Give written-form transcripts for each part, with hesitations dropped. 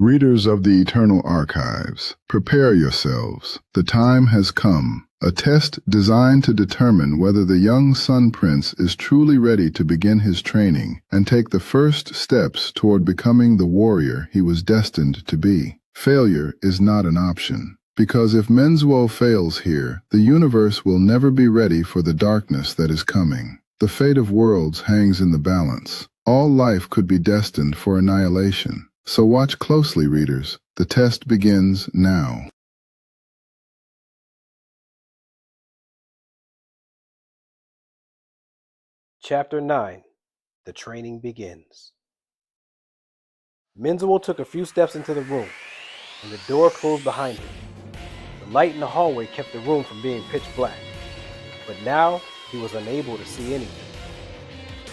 Readers of the Eternal Archives, prepare yourselves. The time has come. A test designed to determine whether the young Sun Prince is truly ready to begin his training and take the first steps toward becoming the warrior he was destined to be. Failure is not an option, because if Menzuo fails here, the universe will never be ready for the darkness that is coming. The fate of worlds hangs in the balance. All life could be destined for annihilation. So watch closely, readers. The test begins now. Chapter 9. The Training Begins. Menzuo took a few steps into the room, and the door closed behind him. The light in the hallway kept the room from being pitch black, but now he was unable to see anything.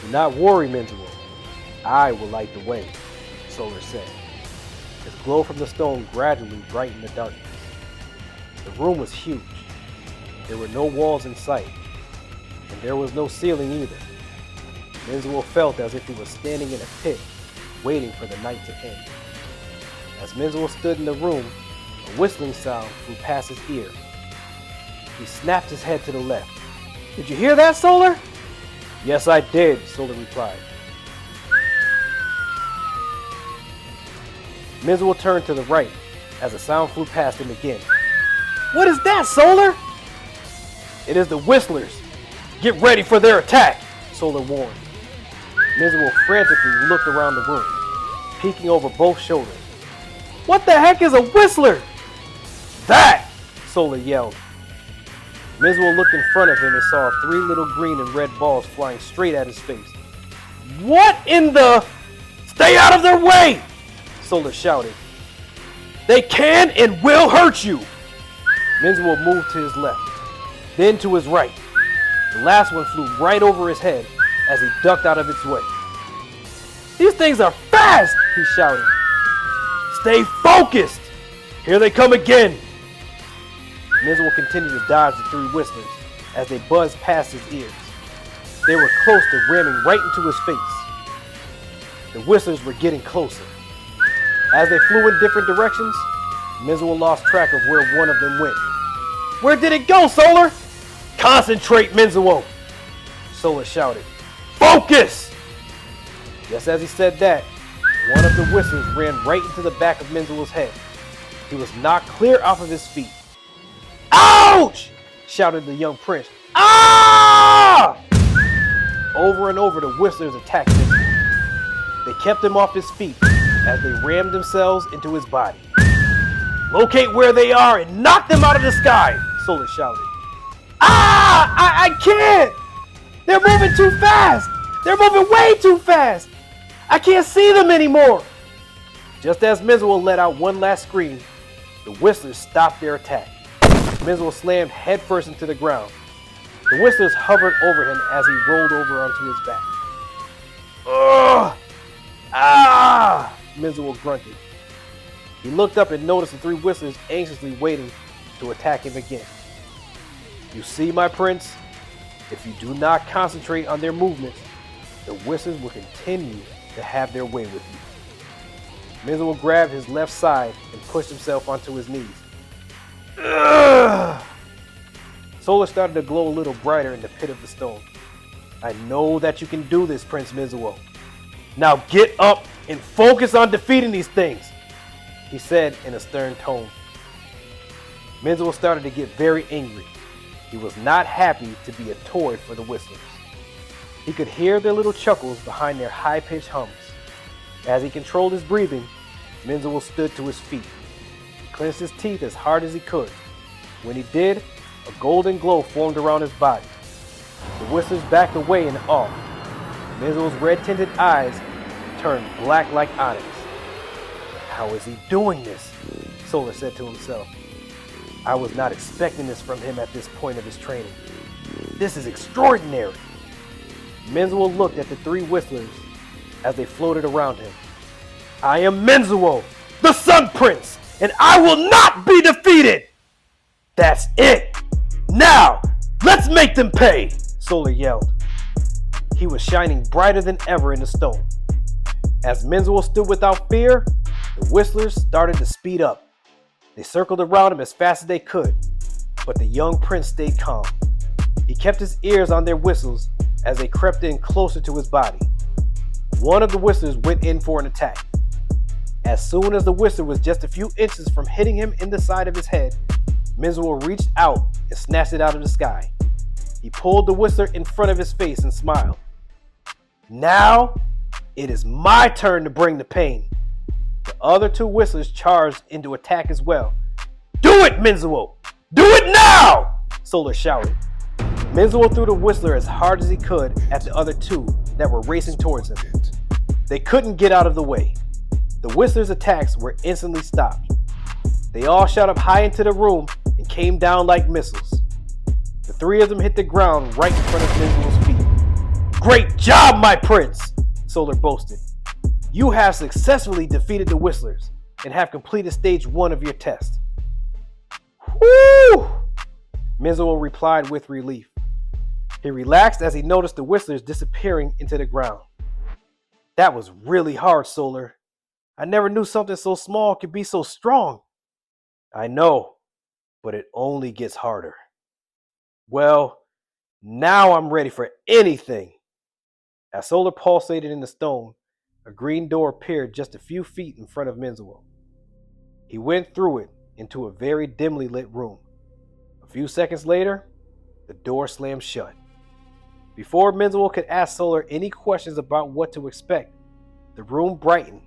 Do not worry, Menzuo. I will light the way, Solar said. His glow from the stone gradually brightened the darkness. The room was huge. There were no walls in sight, and there was no ceiling either. Menzuo felt as if he was standing in a pit, waiting for the night to end. As Menzuo stood in the room, a whistling sound flew past his ear. He snapped his head to the left. "Did you hear that, Solar?" "Yes, I did," Solar replied. Menzuo turned to the right as the sound flew past him again. "What is that, Solar?" "It is the Whistlers. Get ready for their attack," Solar warned. Menzuo frantically looked around the room, peeking over both shoulders. "What the heck is a Whistler?" "That!" Solar yelled. Menzuo looked in front of him and saw 3 little green and red balls flying straight at his face. "What in the—" "Stay out of their way!" Solar shouted. "They can and will hurt you!" Menzuo moved to his left, then to his right. The last one flew right over his head as he ducked out of its way. "These things are fast!" he shouted. "Stay focused! Here they come again!" Menzuo continued to dodge the 3 Whistlers as they buzzed past his ears. They were close to ramming right into his face. The Whistlers were getting closer. As they flew in different directions, Menzuo lost track of where one of them went. "Where did it go, Solar?" "Concentrate, Menzuo!" Solar shouted. "Focus!" Just as he said that, one of the Whistlers ran right into the back of Menzuo's head. He was knocked clear off of his feet. "Ouch!" shouted the young prince. "Ah!" Over and over the Whistlers attacked Menzuo. They kept him off his feet as they rammed themselves into his body. "Locate where they are and knock them out of the sky!" Solar shouted. "Ah! I can't! They're moving too fast! They're moving way too fast! I can't see them anymore!" Just as Menzuo let out one last scream, the Whistlers stopped their attack. Menzuo slammed headfirst into the ground. The Whistlers hovered over him as he rolled over onto his back. "Ugh! Ah!" Menzuo grunted. He looked up and noticed the 3 Whistlers anxiously waiting to attack him again. "You see, my prince? If you do not concentrate on their movements, the Whistlers will continue to have their way with you." Menzuo grabbed his left side and pushed himself onto his knees. Ugh! Solar started to glow a little brighter in the pit of the stone. "I know that you can do this, Prince Menzuo. Now get up and focus on defeating these things," he said in a stern tone. Menzuo started to get very angry. He was not happy to be a toy for the Whistlers. He could hear their little chuckles behind their high-pitched hums. As he controlled his breathing, Menzuo stood to his feet. He clenched his teeth as hard as he could. When he did, a golden glow formed around his body. The Whistlers backed away in awe. Menzuo's red-tinted eyes turned black like onyx. "How is he doing this?" Solar said to himself. "I was not expecting this from him at this point of his training. This is extraordinary." Menzuo looked at the 3 Whistlers as they floated around him. "I am Menzuo, the Sun Prince, and I will not be defeated!" "That's it! Now, let's make them pay!" Solar yelled. He was shining brighter than ever in the stone. As Menzuo stood without fear, The whistlers started to speed up. They circled around him as fast as they could, but the young prince stayed calm. He kept his ears on their whistles as they crept in closer to his body. One of the whistlers went in for an attack. As soon as the whistler was just a few inches from hitting him in the side of his head, Menzuo reached out and snatched it out of the sky. He pulled the whistler in front of his face and smiled. Now, it is my turn to bring the pain. The other two whistlers charged into attack as well. Do it, Menzuo! Do it now! Solar shouted. Menzuo threw the whistler as hard as he could at the other two that were racing towards him. They couldn't get out of the way. The whistlers' attacks were instantly stopped. They all shot up high into the room and came down like missiles. The three of them hit the ground right in front of Menzuo's feet. Great job, my prince! Solar boasted. You have successfully defeated the whistlers and have completed stage 1 of your test. Woo! Menzuo replied with relief. He relaxed as he noticed the whistlers disappearing into the ground. That was really hard, Solar. I never knew something so small could be so strong. I know, but it only gets harder. Well, now I'm ready for anything. As Solar pulsated in the stone, a green door appeared just a few feet in front of Menzuo. He went through it into a very dimly lit room. A few seconds later, the door slammed shut. Before Menzuo could ask Solar any questions about what to expect, the room brightened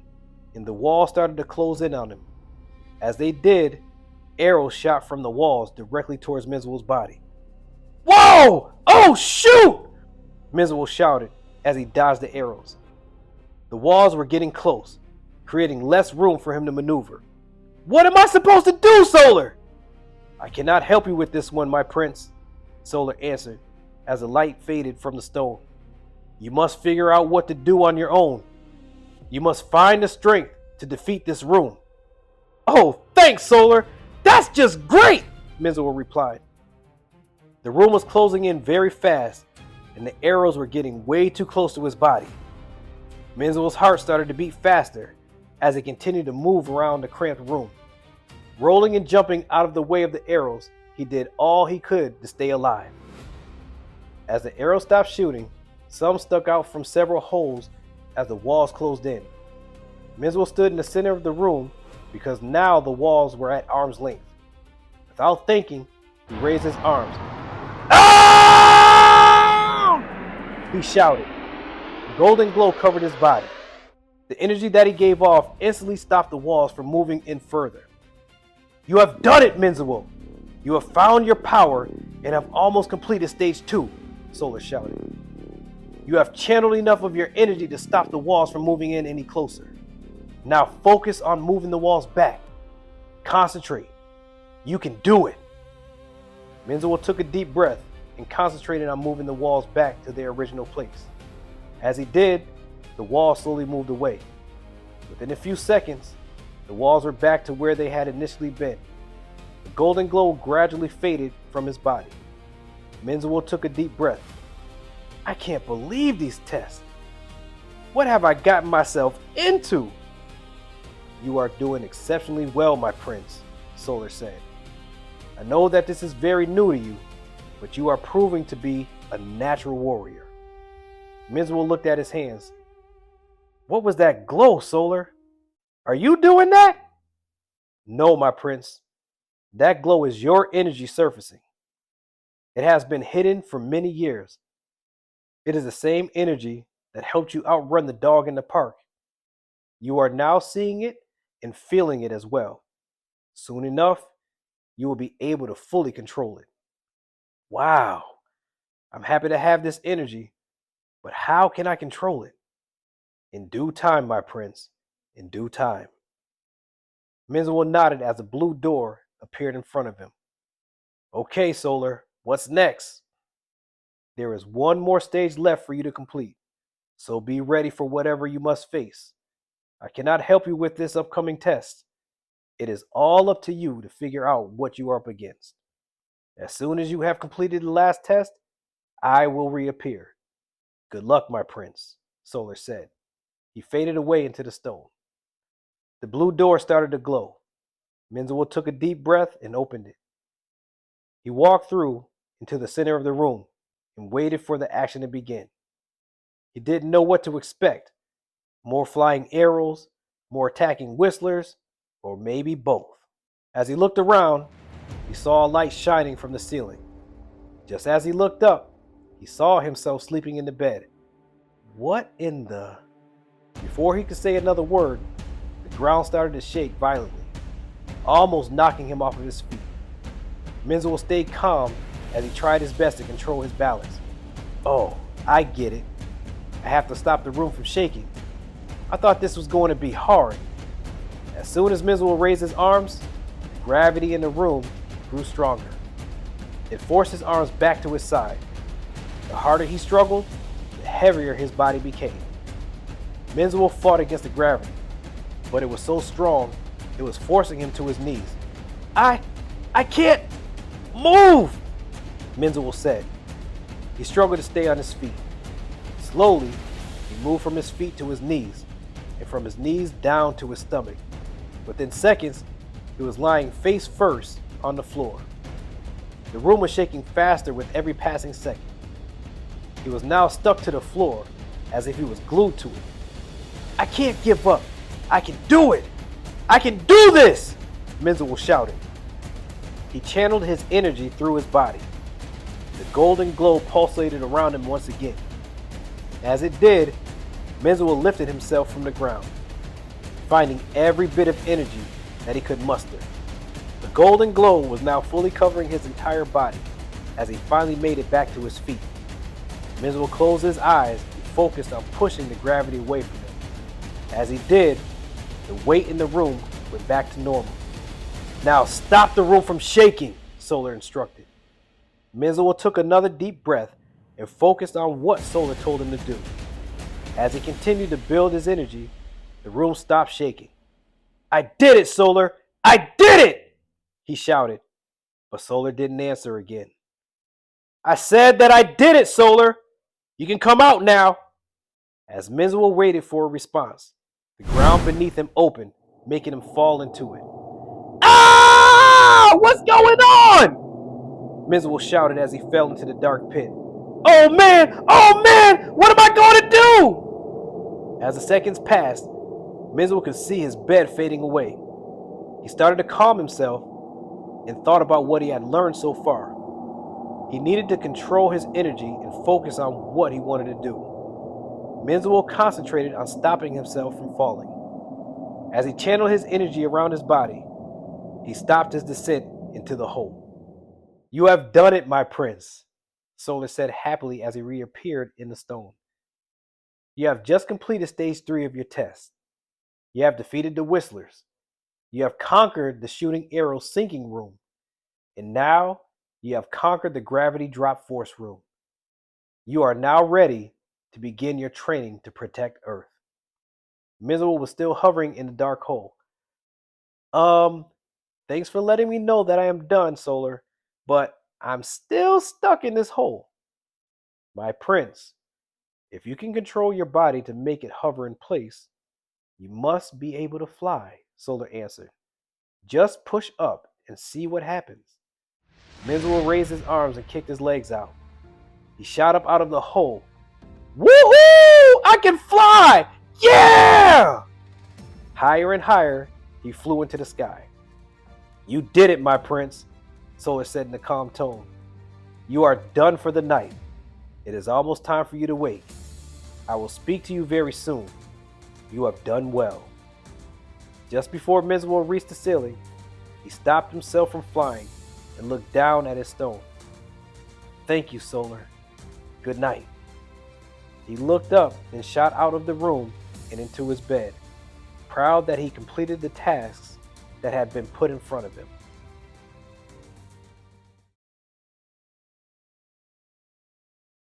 and the walls started to close in on him. As they did, arrows shot from the walls directly towards Menzuo's body. Whoa! Oh, shoot! Menzuo shouted as he dodged the arrows. The walls were getting close, creating less room for him to maneuver. What am I supposed to do, Solar? I cannot help you with this one, my prince, Solar answered as the light faded from the stone. You must figure out what to do on your own. You must find the strength to defeat this room. Oh, thanks, Solar. That's just great, Menzuo replied. The room was closing in very fast, and the arrows were getting way too close to his body. Menzuo's heart started to beat faster as he continued to move around the cramped room. Rolling and jumping out of the way of the arrows, he did all he could to stay alive. As the arrows stopped shooting, some stuck out from several holes as the walls closed in. Menzuo stood in the center of the room because now the walls were at arm's length. Without thinking, he raised his arms. Ah! He shouted. A golden glow covered his body. The energy that he gave off instantly stopped the walls from moving in further. You have done it, Menzuo! You have found your power and have almost completed stage 2, Solar shouted. You have channeled enough of your energy to stop the walls from moving in any closer. Now focus on moving the walls back. Concentrate. You can do it. Menzuo took a deep breath and concentrated on moving the walls back to their original place. As he did, the walls slowly moved away. Within a few seconds, the walls were back to where they had initially been. The golden glow gradually faded from his body. Menzuo took a deep breath. I can't believe these tests. What have I gotten myself into? You are doing exceptionally well, my prince, Solar said. I know that this is very new to you, but you are proving to be a natural warrior. Menzuo looked at his hands. What was that glow, Solar? Are you doing that? No, my prince. That glow is your energy surfacing. It has been hidden for many years. It is the same energy that helped you outrun the dog in the park. You are now seeing it and feeling it as well. Soon enough, you will be able to fully control it. Wow, I'm happy to have this energy, but how can I control it? In due time, my prince, in due time. Menzuo nodded as a blue door appeared in front of him. Okay, Solar, what's next? There is one more stage left for you to complete, so be ready for whatever you must face. I cannot help you with this upcoming test. It is all up to you to figure out what you are up against. As soon as you have completed the last test, I will reappear. Good luck, my prince, Solar said. He faded away into the stone. The blue door started to glow. Menzuo took a deep breath and opened it. He walked through into the center of the room and waited for the action to begin. He didn't know what to expect. More flying arrows, more attacking whistlers, or maybe both. As he looked around, he saw a light shining from the ceiling. Just as he looked up, he saw himself sleeping in the bed. What in the... Before he could say another word, the ground started to shake violently, almost knocking him off of his feet. Menzuo stayed calm as he tried his best to control his balance. Oh, I get it. I have to stop the room from shaking. I thought this was going to be hard. As soon as Menzuo raised his arms, the gravity in the room grew stronger. It forced his arms back to his side. The harder he struggled, the heavier his body became. Menzuo fought against the gravity, but it was so strong, it was forcing him to his knees. I can't move, Menzuo said. He struggled to stay on his feet. Slowly, he moved from his feet to his knees, and from his knees down to his stomach. Within seconds, he was lying face first on the floor. The room was shaking faster with every passing second. He was now stuck to the floor as if he was glued to it. I can't give up. I can do it. I can do this, Menzuo shouted. He channeled his energy through his body. The golden glow pulsated around him once again. As it did, Menzuo lifted himself from the ground, finding every bit of energy that he could muster. The golden glow was now fully covering his entire body as he finally made it back to his feet. Menzuo closed his eyes and focused on pushing the gravity away from him. As he did, the weight in the room went back to normal. Now stop the room from shaking, Solar instructed. Menzuo took another deep breath and focused on what Solar told him to do. As he continued to build his energy, the room stopped shaking. I did it, Solar! I did it! He shouted, but Solar didn't answer again. I said that I did it, Solar! You can come out now! As Menzuo waited for a response, the ground beneath him opened, making him fall into it. Ah! What's going on? Menzuo shouted as he fell into the dark pit. Oh man! Oh man! What am I going to do? As the seconds passed, Menzuo could see his bed fading away. He started to calm himself and thought about what he had learned so far. He needed to control his energy and focus on what he wanted to do. Menzuo concentrated on stopping himself from falling. As he channeled his energy around his body, he stopped his descent into the hole. You have done it, my prince, Solar said happily as he reappeared in the stone. You have just completed stage 3 of your test. You have defeated the Whistlers. You have conquered the shooting arrow sinking room. And now you have conquered the gravity drop force room. You are now ready to begin your training to protect Earth. Menzuo was still hovering in the dark hole. Thanks for letting me know that I am done, Solar, but I'm still stuck in this hole. My prince, if you can control your body to make it hover in place, you must be able to fly, Solar answered. Just push up and see what happens. Menzuo raised his arms and kicked his legs out. He shot up out of the hole. Woohoo! I can fly! Yeah! Higher and higher, he flew into the sky. You did it, my prince, Solar said in a calm tone. You are done for the night. It is almost time for you to wake. I will speak to you very soon. You have done well. Just before Menzuo reached the ceiling, he stopped himself from flying and looked down at his stone. Thank you, Solar. Good night. He looked up and shot out of the room and into his bed, proud that he completed the tasks that had been put in front of him.